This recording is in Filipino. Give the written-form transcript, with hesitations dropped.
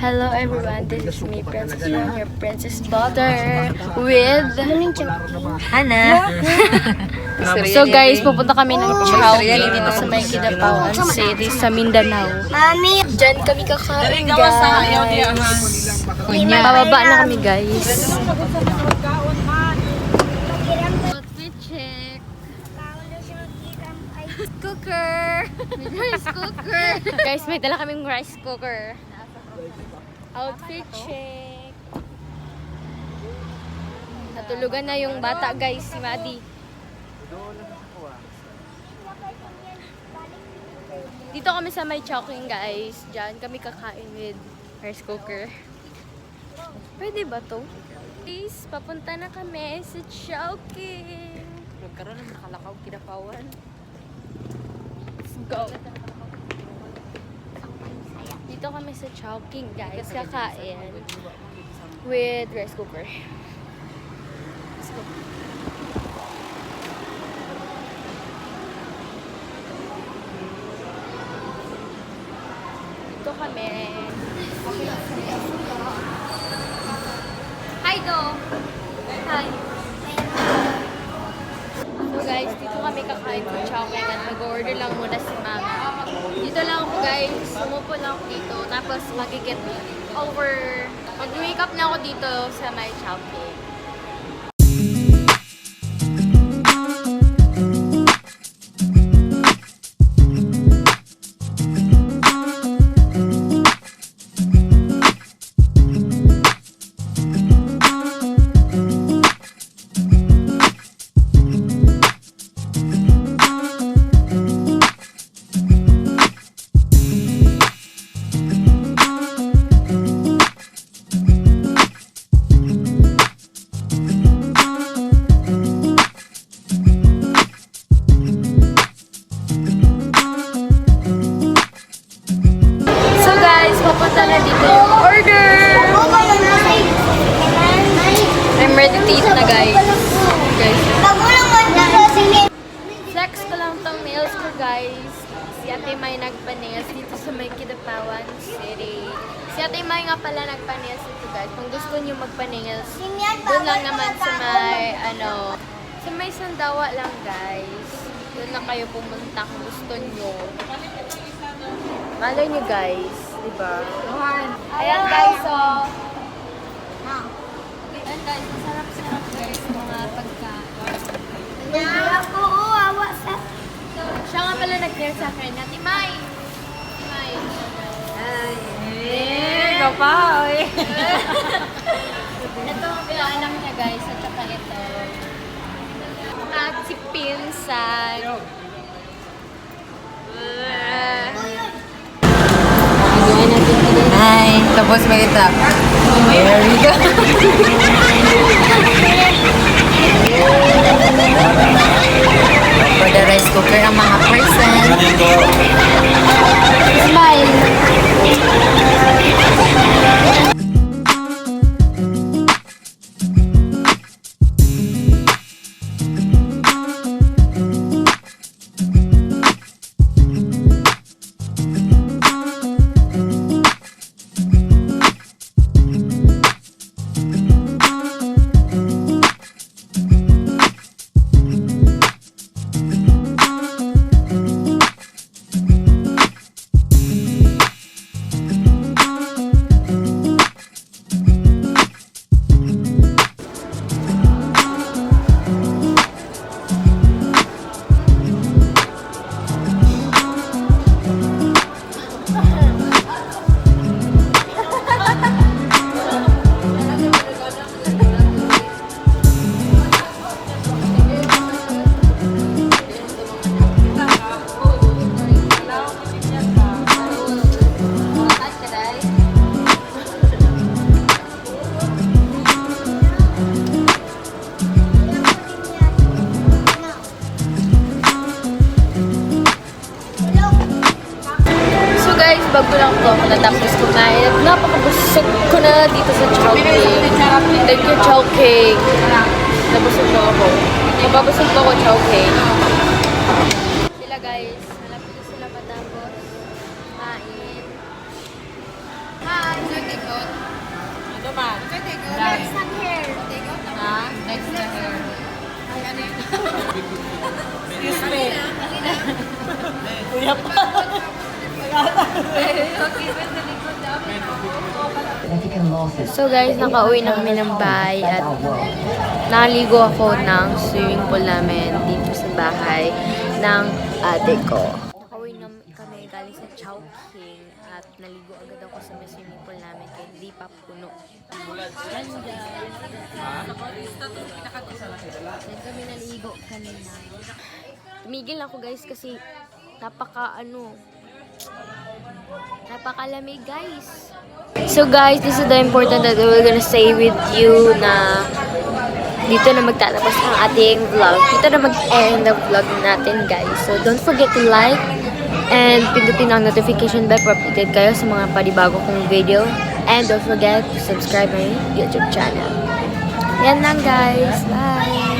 Hello everyone, this is me, Princess from your Princess Butter with Hana. So guys, pupunta kami ng Chowking dito sa may Kidapawan City sa Mindanao. Mami! Diyan kami kakain guys. Pababa na kami guys. Outfit check. Cooker! Rice cooker! Guys, may dala kaming rice cooker. Outfit check. Natulugan na yung bata guys, si Maddie. Dito kami sa may Chowking guys. Diyan kami kakain with rice cooker. Pwede ba to? Please, papunta na kami sa Chowking. Nagkaroon ng nakalakaw Kidapawan. Let's go. Dito kami sa Chowking guys, kakain with rice cooker. Let's go. Dito kami. Hi do! Hi! So guys, dito kami kakain sa Chowking at mag-order lang muna si Mama. Dito lang ako guys, sumupo lang ako dito, tapos mag-get over, mag-wake up na ako dito sa my Chowking. Papunta na dito yung order! I'm ready to eat na guys. Flex ko lang tong nails ko guys. Si Ate May nagpa-nails dito sa may Kidapawan City. Si Ate May nga pala nagpa-nails dito guys. Kung gusto niyo magpa-nails, doon lang naman sa may sa may Sandawa lang guys. Doon lang kayo pumunta kung gusto niyo. Malay niyo guys. Diba? Ayan guys, oh. Ayan guys, masarap-sarap guys mga pagkain. Siya nga pala nag-nail sa akin. Ate May! May! Ay! Kapaw eh! Ito ang pinaanak niya guys, at saka ito. At si Pinsan. Hi! Tapos magita. There we go. For the rice cooker ang mga person. Smile! bago lang to ako natapos kumain. Napakabusog ko na dito sa Chowking. Thank you, Chowking. Nabusog na ako. Mababusog pa ako, Chowking. Sila guys, malapit na sila matapos. Kain. Hi! Ito man. Next ang hair. Ha? Next na hair. Excuse me. Kuya pa. So guys, nakauwi na kami ng bahay at naligo ako ng swimming pool namin dito sa bahay ng ate ko. Nakauwi na kami galing sa Chowking at naligo agad ako sa may swimming pool namin kaya hindi pa puno. Yan kami naligo kanina. Tumigil ako guys kasi napakalamig guys. So guys, this is the important that we're gonna say with you na dito na magtatapos ang ating vlog. Dito na mag-end ang vlog natin guys. So don't forget to like and pindutin ang notification bell para updated kayo sa mga panibago kong video. And don't forget to subscribe my YouTube channel. Yan lang guys. Bye!